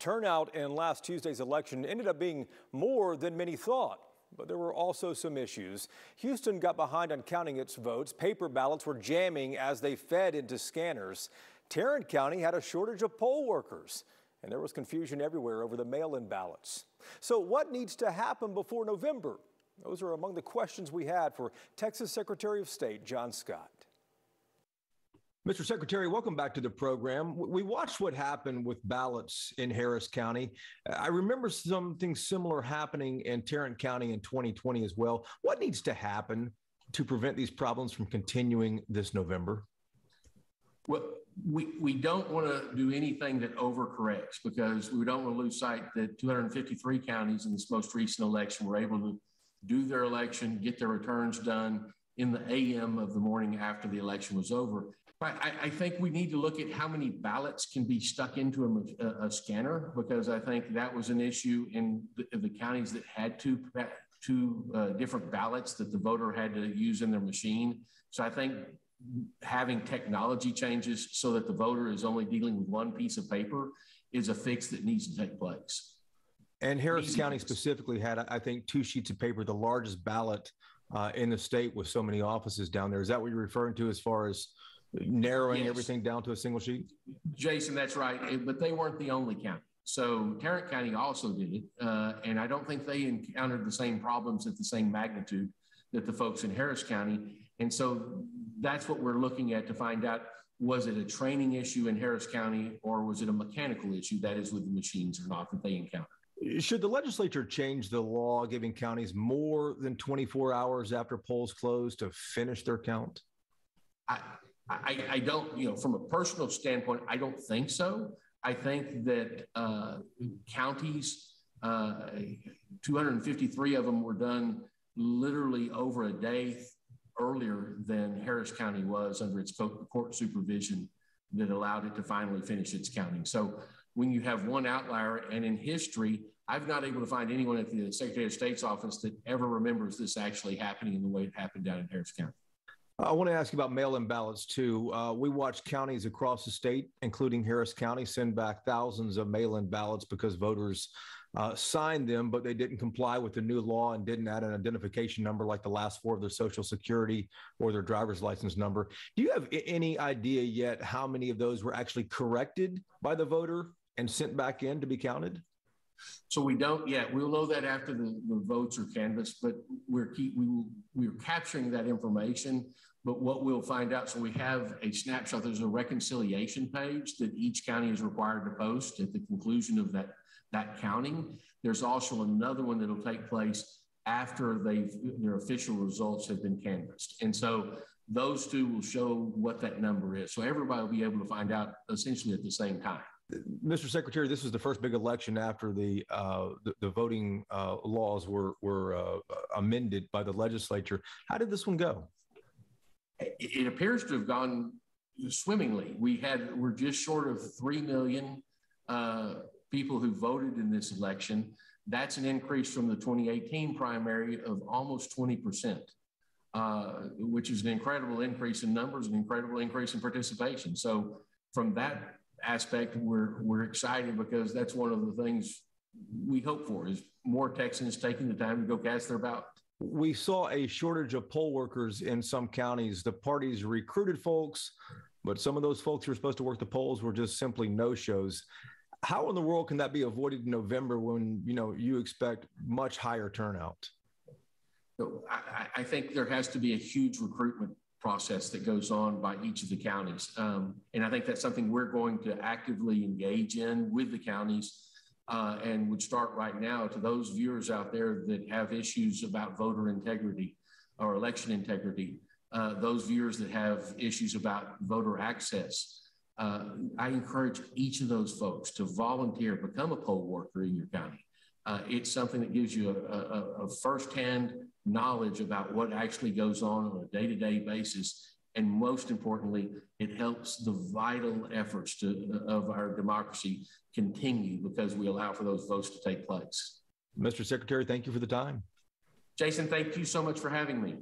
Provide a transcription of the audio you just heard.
Turnout in last Tuesday's election ended up being more than many thought, but there were also some issues. Houston got behind on counting its votes. Paper ballots were jamming as they fed into scanners. Tarrant County had a shortage of poll workers, and there was confusion everywhere over the mail-in ballots. So what needs to happen before November? Those are among the questions we had for Texas Secretary of State John Scott. Mr. Secretary, welcome back to the program. We watched what happened with ballots in Harris County. I remember something similar happening in Tarrant County in 2020 as well. What needs to happen to prevent these problems from continuing this November? Well, we don't want to do anything that overcorrects, because we don't want to lose sight that 253 counties in this most recent election were able to do their election, get their returns done in the AM of the morning after the election was over. I think we need to look at how many ballots can be stuck into a scanner, because I think that was an issue in the counties that had two different ballots that the voter had to use in their machine. So I think having technology changes so that the voter is only dealing with one piece of paper is a fix that needs to take place. And Harris County specifically had, I think, 2 sheets of paper, the largest ballot in the state with so many offices down there. Is that what you're referring to as far as narrowing everything down to a single sheet? Jason, that's right. But they weren't the only county. So Tarrant County also did it. And I don't think they encountered the same problems at the same magnitude that the folks in Harris County. And so that's what we're looking at to find out, was it a training issue in Harris County, or was it a mechanical issue, that is with the machines or not, that they encountered? Should the legislature change the law giving counties more than 24 hours after polls close to finish their count? I don't, from a personal standpoint, I don't think so. I think that counties, 253 of them were done literally over a day earlier than Harris County was under its court supervision that allowed it to finally finish its counting. So when you have one outlier, and in history, I've not able to find anyone at the Secretary of State's office that ever remembers this actually happening in the way it happened down in Harris County. I want to ask you about mail-in ballots, too. We watched counties across the state, including Harris County, send back thousands of mail-in ballots because voters signed them, but they didn't comply with the new law and didn't add an identification number like the last 4 of their Social Security or their driver's license number. Do you have any idea yet how many of those were actually corrected by the voter and sent back in to be counted? So we don't yet. We'll know that after the votes are canvassed, but we're capturing that information. But what we'll find out, so we have a snapshot. There's a reconciliation page that each county is required to post at the conclusion of that counting. There's also another one that'll take place after their official results have been canvassed. And so those two will show what that number is. So everybody will be able to find out essentially at the same time. Mr. Secretary, this was the first big election after the voting laws were amended by the legislature. How did this one go? It appears to have gone swimmingly. We're just short of 3 million people who voted in this election. That's an increase from the 2018 primary of almost 20%, which is an incredible increase in numbers, an incredible increase in participation. So from that aspect, we're excited, because that's one of the things we hope for, is more Texans taking the time to go cast their ballot. We saw a shortage of poll workers in some counties. The parties recruited folks, but some of those folks who were supposed to work the polls were just simply no-shows. How in the world can that be avoided in November when you expect much higher turnout? So I think there has to be a huge recruitment process that goes on by each of the counties. And I think that's something we're going to actively engage in with the counties, and would start right now to those viewers out there that have issues about voter integrity or election integrity, those viewers that have issues about voter access. I encourage each of those folks to volunteer, become a poll worker in your county. It's something that gives you a firsthand knowledge about what actually goes on a day-to-day basis. And most importantly, it helps the vital efforts of our democracy continue, because we allow for those votes to take place. Mr. Secretary, thank you for the time. Jason, thank you so much for having me.